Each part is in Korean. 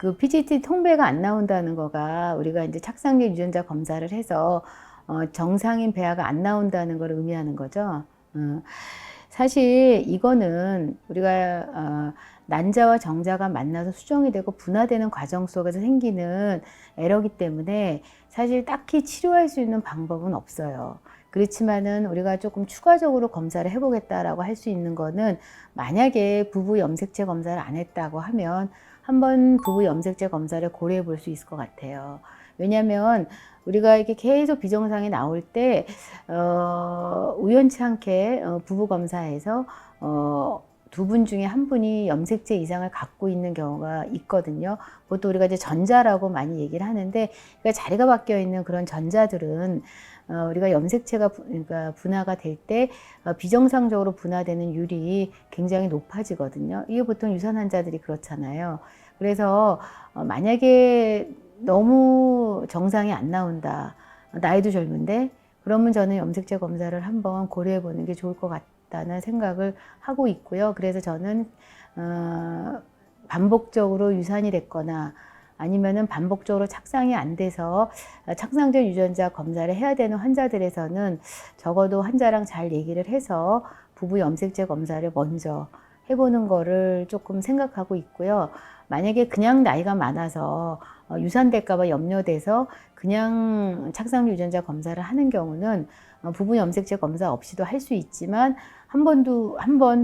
그 PGT 통배가 안 나온다는 거가 우리가 이제 착상계 유전자 검사를 해서 정상인 배아가 안 나온다는 걸 의미하는 거죠. 사실 이거는 우리가 난자와 정자가 만나서 수정이 되고 분화되는 과정 속에서 생기는 에러기 때문에 사실 딱히 치료할 수 있는 방법은 없어요. 그렇지만은 우리가 조금 추가적으로 검사를 해보겠다라고 할 수 있는 거는, 만약에 부부 염색체 검사를 안 했다고 하면 한번 부부 염색체 검사를 고려해 볼 수 있을 것 같아요. 왜냐하면 우리가 이렇게 계속 비정상이 나올 때 우연치 않게 부부 검사에서 두 분 중에 한 분이 염색체 이상을 갖고 있는 경우가 있거든요. 보통 우리가 이제 전자라고 많이 얘기를 하는데, 그러니까 자리가 바뀌어 있는 그런 전자들은 우리가 염색체가 그러니까 분화가 될 때 비정상적으로 분화되는 율이 굉장히 높아지거든요. 이게 보통 유산 환자들이 그렇잖아요. 그래서 만약에 너무 정상이 안 나온다, 나이도 젊은데, 그러면 저는 염색체 검사를 한번 고려해 보는 게 좋을 것 같다는 생각을 하고 있고요. 그래서 저는 반복적으로 유산이 됐거나 아니면은 반복적으로 착상이 안 돼서 착상전 유전자 검사를 해야 되는 환자들에서는 적어도 환자랑 잘 얘기를 해서 부부 염색체 검사를 먼저 해보는 거를 조금 생각하고 있고요. 만약에 그냥 나이가 많아서 유산될까 봐 염려돼서 그냥 착상 유전자 검사를 하는 경우는 부부 염색체 검사 없이도 할 수 있지만, 한 번,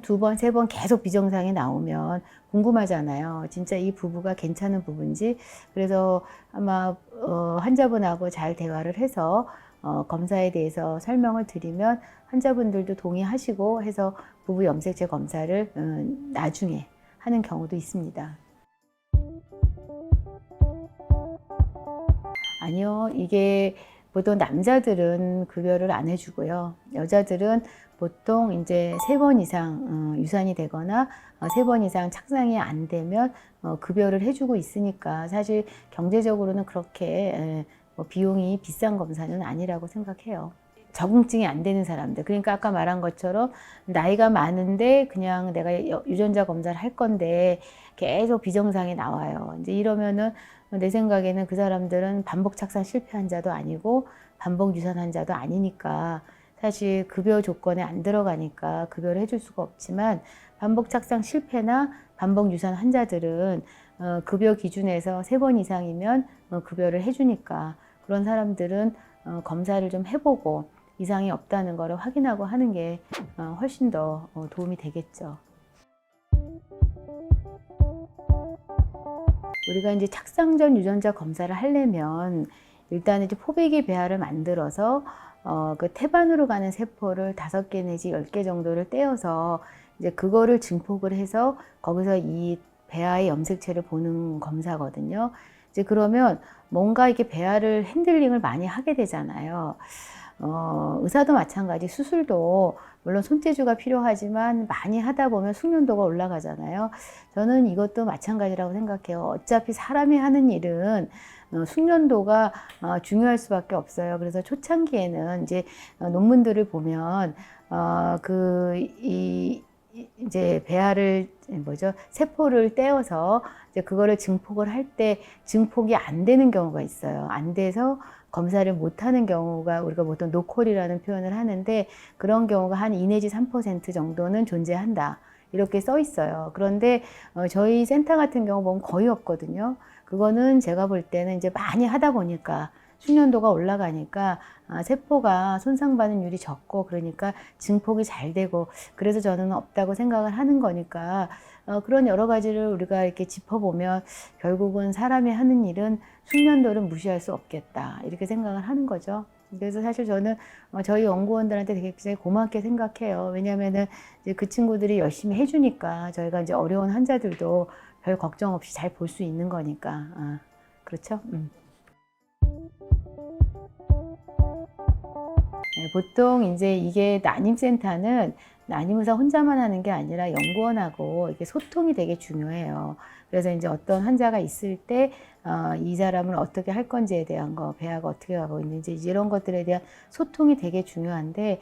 두 번, 세 번 계속 비정상이 나오면 궁금하잖아요. 진짜 이 부부가 괜찮은 부부인지. 그래서 아마 환자분하고 잘 대화를 해서 검사에 대해서 설명을 드리면 환자분들도 동의하시고 해서 부부 염색체 검사를 나중에 하는 경우도 있습니다. 아니요, 이게 보통 남자들은 급여를 안 해주고요. 여자들은 보통 이제 3번 이상 유산이 되거나 3번 이상 착상이 안 되면 급여를 해주고 있으니까 사실 경제적으로는 그렇게 뭐 비용이 비싼 검사는 아니라고 생각해요. 적응증이 안 되는 사람들, 그러니까 아까 말한 것처럼 나이가 많은데 그냥 내가 유전자 검사를 할 건데 계속 비정상이 나와요. 이제 이러면은 내 생각에는 그 사람들은 반복 착상 실패 환자도 아니고 반복 유산 환자도 아니니까 사실 급여 조건에 안 들어가니까 급여를 해줄 수가 없지만, 반복 착상 실패나 반복 유산 환자들은 급여 기준에서 3번 이상이면 급여를 해주니까 그런 사람들은 검사를 좀 해보고 이상이 없다는 것을 확인하고 하는 게 훨씬 더 도움이 되겠죠. 우리가 이제 착상전 유전자 검사를 하려면 일단 이제 포배기 배아를 만들어서 그 태반으로 가는 세포를 5개 내지 10개 정도를 떼어서 이제 그거를 증폭을 해서 거기서 이 배아의 염색체를 보는 검사거든요. 이제 그러면 뭔가 이렇게 배아를 핸들링을 많이 하게 되잖아요. 의사도 마찬가지, 수술도 물론 손재주가 필요하지만 많이 하다 보면 숙련도가 올라가잖아요. 저는 이것도 마찬가지라고 생각해요. 어차피 사람이 하는 일은 숙련도가 중요할 수밖에 없어요. 그래서 초창기에는 이제 논문들을 보면 이제 배아를 세포를 떼어서 이제 그거를 증폭을 할 때 증폭이 안 되는 경우가 있어요. 안 돼서 검사를 못 하는 경우가, 우리가 보통 노콜이라는 표현을 하는데, 그런 경우가 한 2 내지 3% 정도는 존재한다, 이렇게 써 있어요. 그런데 저희 센터 같은 경우 보면 거의 없거든요. 그거는 제가 볼 때는 이제 많이 하다 보니까 숙련도가 올라가니까 세포가 손상받는 율이 적고, 그러니까 증폭이 잘 되고, 그래서 저는 없다고 생각을 하는 거니까 그런 여러 가지를 우리가 이렇게 짚어보면 결국은 사람이 하는 일은 숙련도를 무시할 수 없겠다, 이렇게 생각을 하는 거죠. 그래서 사실 저는 저희 연구원들한테 되게 굉장히 고맙게 생각해요. 왜냐하면은 이제 그 친구들이 열심히 해주니까 저희가 이제 어려운 환자들도 별 걱정 없이 잘 볼 수 있는 거니까. 그렇죠? 네, 보통 이제 이게 난임센터는 난임의사 혼자만 하는 게 아니라 연구원하고 이게 소통이 되게 중요해요. 그래서 이제 어떤 환자가 있을 때, 이 사람을 어떻게 할 건지에 대한 거, 배아가 어떻게 가고 있는지, 이런 것들에 대한 소통이 되게 중요한데,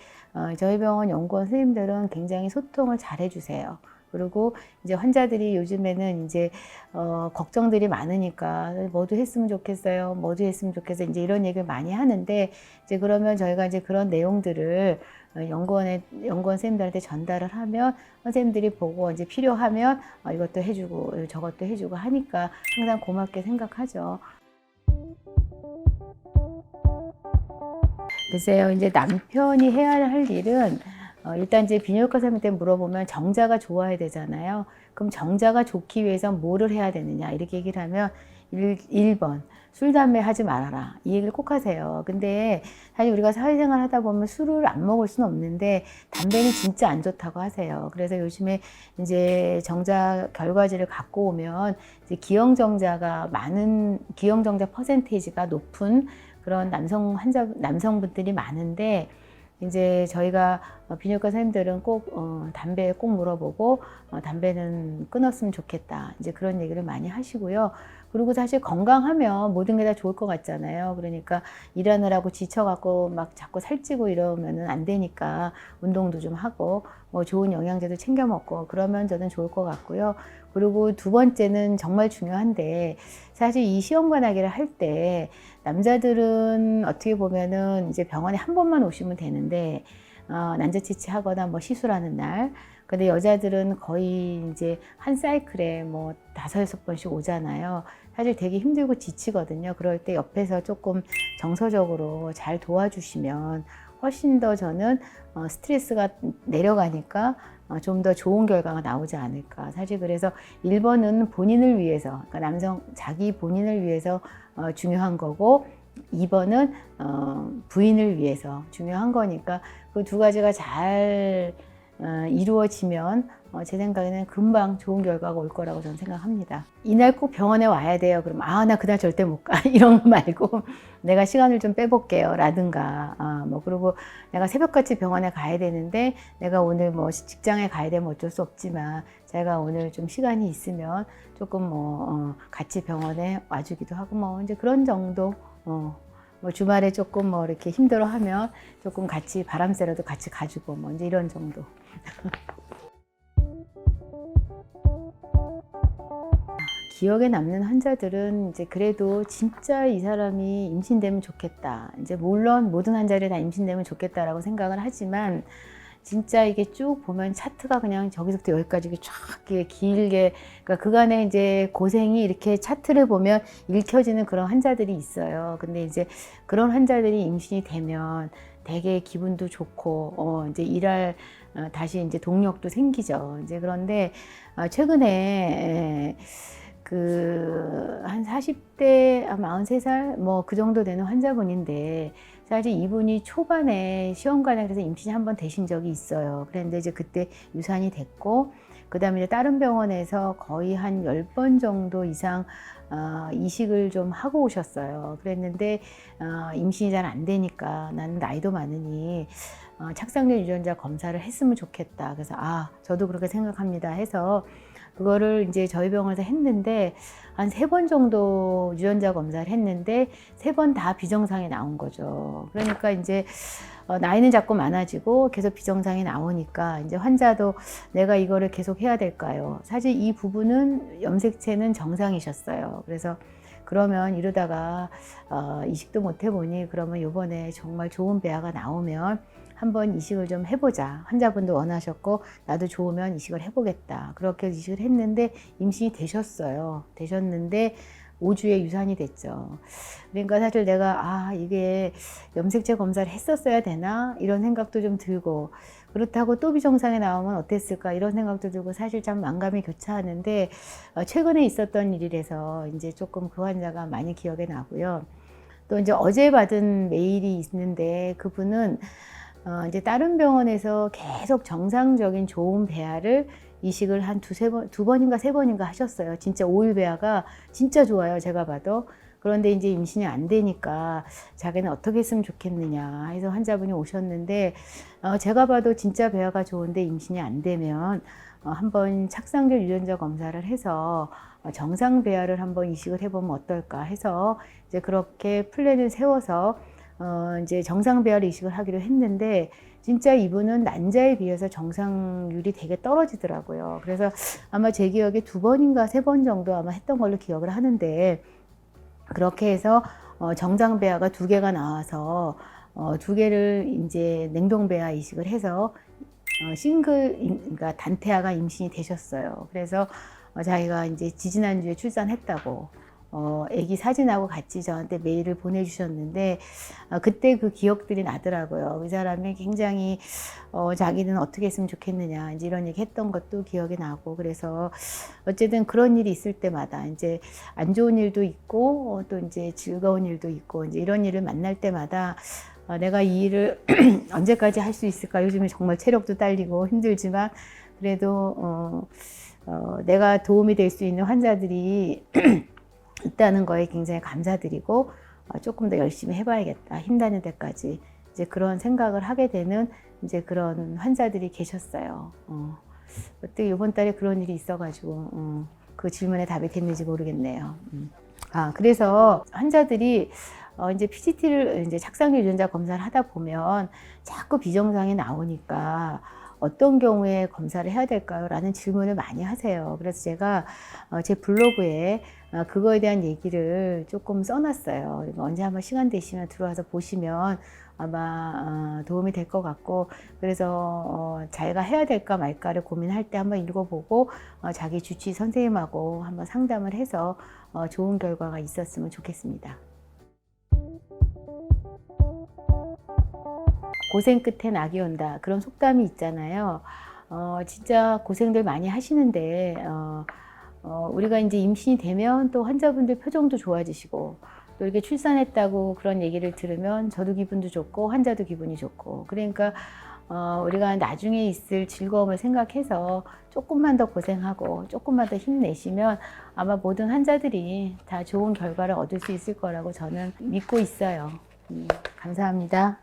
저희 병원 연구원 선생님들은 굉장히 소통을 잘 해주세요. 그리고 이제 환자들이 요즘에는 이제 걱정들이 많으니까 뭐도 했으면 좋겠어요, 뭐도 했으면 좋겠어요, 이제 이런 얘기를 많이 하는데, 이제 그러면 저희가 이제 그런 내용들을 연구원 선생님들한테 전달을 하면 선생님들이 보고 이제 필요하면 이것도 해주고 저것도 해주고 하니까 항상 고맙게 생각하죠. 글쎄요, 이제 남편이 해야 할 일은 일단 이제 비뇨기과 선생님한테 물어보면 정자가 좋아야 되잖아요. 그럼 정자가 좋기 위해서 뭐를 해야 되느냐 이렇게 얘기를 하면 1번 술, 담배 하지 말아라 이 얘기를 꼭 하세요. 근데 사실 우리가 사회생활 하다 보면 술을 안 먹을 수는 없는데 담배는 진짜 안 좋다고 하세요. 그래서 요즘에 이제 정자 결과지를 갖고 오면 이제 기형정자가 많은, 기형정자 퍼센테이지가 높은 그런 남성분들이 많은데, 이제 저희가 비뇨기과 선생님들은 꼭 담배 꼭 물어보고 담배는 끊었으면 좋겠다, 이제 그런 얘기를 많이 하시고요. 그리고 사실 건강하면 모든 게 다 좋을 것 같잖아요. 그러니까 일하느라고 지쳐갖고 막 자꾸 살찌고 이러면은 안 되니까 운동도 좀 하고 뭐 좋은 영양제도 챙겨 먹고 그러면 저는 좋을 것 같고요. 그리고 두 번째는 정말 중요한데, 사실 이 시험관하기를 할 때 남자들은 어떻게 보면은 이제 병원에 한 번만 오시면 되는데 난자치치 하거나 뭐 시술하는 날. 근데 여자들은 거의 이제 한 사이클에 뭐 5-6번씩 오잖아요. 사실 되게 힘들고 지치거든요. 그럴 때 옆에서 조금 정서적으로 잘 도와주시면 훨씬 더 저는 스트레스가 내려가니까 좀 더 좋은 결과가 나오지 않을까. 사실 그래서 1번은 본인을 위해서, 그러니까 자기 본인을 위해서 중요한 거고, 2번은 부인을 위해서 중요한 거니까 그 두 가지가 잘 이루어지면 제 생각에는 금방 좋은 결과가 올 거라고 저는 생각합니다. 이날 꼭 병원에 와야 돼요. 그럼 나 그날 절대 못 가. 이런 거 말고 내가 시간을 좀 빼볼게요. 라든가 뭐 그리고 내가 새벽같이 병원에 가야 되는데 내가 오늘 뭐 직장에 가야 되면 어쩔 수 없지만 제가 오늘 좀 시간이 있으면 조금 뭐 같이 병원에 와주기도 하고 뭐 이제 그런 정도. 뭐 주말에 조금 뭐 이렇게 힘들어하면 조금 같이 바람 쐬러도 같이 가주고 뭐 이제 이런 정도. 기억에 남는 환자들은 이제 그래도 진짜 이 사람이 임신되면 좋겠다. 이제 물론 모든 환자들이 다 임신되면 좋겠다라고 생각을 하지만 진짜 이게 쭉 보면 차트가 그냥 저기서부터 여기까지 쫙 길게, 그러니까 그간에 이제 고생이 이렇게 차트를 보면 읽혀지는 그런 환자들이 있어요. 근데 이제 그런 환자들이 임신이 되면 되게 기분도 좋고, 이제 다시 이제 동력도 생기죠. 이제 그런데, 최근에, 한 40대, 43살? 뭐 그 정도 되는 환자분인데, 사실 이분이 초반에 시험관에서 임신이 한 번 되신 적이 있어요. 그런데 이제 그때 유산이 됐고, 그 다음에 이제 다른 병원에서 거의 한 10번 정도 이상 이식을 좀 하고 오셨어요. 그랬는데 임신이 잘 안 되니까 나는 나이도 많으니 착상률 유전자 검사를 했으면 좋겠다. 그래서 저도 그렇게 생각합니다 해서 그거를 이제 저희 병원에서 했는데 한 3번 정도 유전자 검사를 했는데 3번 다 비정상이 나온 거죠. 그러니까 이제 나이는 자꾸 많아지고 계속 비정상이 나오니까 이제 환자도 내가 이거를 계속 해야 될까요? 사실 이 부분은 염색체는 정상이셨어요. 그래서 그러면 이러다가 이식도 못 해보니 그러면 이번에 정말 좋은 배아가 나오면 한번 이식을 좀 해보자. 환자분도 원하셨고 나도 좋으면 이식을 해보겠다. 그렇게 이식을 했는데 임신이 되셨어요. 되셨는데 5주에 유산이 됐죠. 그러니까 사실 내가 이게 염색체 검사를 했었어야 되나 이런 생각도 좀 들고, 그렇다고 또 비정상이 나오면 어땠을까 이런 생각도 들고 사실 참 만감이 교차하는데 최근에 있었던 일이라서 이제 조금 그 환자가 많이 기억에 나고요. 또 이제 어제 받은 메일이 있는데 그분은 이제 다른 병원에서 계속 정상적인 좋은 배아를 이식을 한 2번인가 3번인가 하셨어요. 진짜 5일 배아가 진짜 좋아요, 제가 봐도. 그런데 이제 임신이 안 되니까 자기는 어떻게 했으면 좋겠느냐 해서 환자분이 오셨는데 제가 봐도 진짜 배아가 좋은데 임신이 안 되면 한번 착상률 유전자 검사를 해서 정상 배아를 한번 이식을 해보면 어떨까 해서 이제 그렇게 플랜을 세워서 이제 정상 배아를 이식을 하기로 했는데 진짜 이분은 난자에 비해서 정상률이 되게 떨어지더라고요. 그래서 아마 제 기억에 2번인가 3번 정도 아마 했던 걸로 기억을 하는데, 그렇게 해서 정상 배아가 2개가 나와서 2개를 이제 냉동 배아 이식을 해서 그러니까 단태아가 임신이 되셨어요. 그래서 자기가 이제 지지난주에 출산했다고 아기 사진하고 같이 저한테 메일을 보내주셨는데, 그때 그 기억들이 나더라고요. 그 사람이 굉장히 자기는 어떻게 했으면 좋겠느냐 이제 이런 얘기 했던 것도 기억이 나고, 그래서 어쨌든 그런 일이 있을 때마다 이제 안 좋은 일도 있고 또 이제 즐거운 일도 있고 이제 이런 일을 만날 때마다 내가 이 일을 언제까지 할 수 있을까? 요즘에 정말 체력도 딸리고 힘들지만 그래도 내가 도움이 될 수 있는 환자들이 있다는 거에 굉장히 감사드리고 조금 더 열심히 해봐야겠다, 힘다는 데까지 이제 그런 생각을 하게 되는 이제 그런 환자들이 계셨어요. 어떻게 이번 달에 그런 일이 있어가지고 그 질문에 답이 됐는지 모르겠네요. 그래서 환자들이 이제 PGT를 이제 착상률 유전자 검사를 하다 보면 자꾸 비정상이 나오니까 어떤 경우에 검사를 해야 될까요? 라는 질문을 많이 하세요. 그래서 제가 제 블로그에 그거에 대한 얘기를 조금 써놨어요. 그리고 언제 한번 시간 되시면 들어와서 보시면 아마 도움이 될 것 같고, 그래서 자기가 해야 될까 말까를 고민할 때 한번 읽어보고 자기 주치의 선생님하고 한번 상담을 해서 좋은 결과가 있었으면 좋겠습니다. 고생 끝에 낙이 온다, 그런 속담이 있잖아요. 진짜 고생들 많이 하시는데 우리가 이제 임신이 되면 또 환자분들 표정도 좋아지시고, 또 이렇게 출산했다고 그런 얘기를 들으면 저도 기분도 좋고 환자도 기분이 좋고, 그러니까 우리가 나중에 있을 즐거움을 생각해서 조금만 더 고생하고 조금만 더 힘내시면 아마 모든 환자들이 다 좋은 결과를 얻을 수 있을 거라고 저는 믿고 있어요. 감사합니다.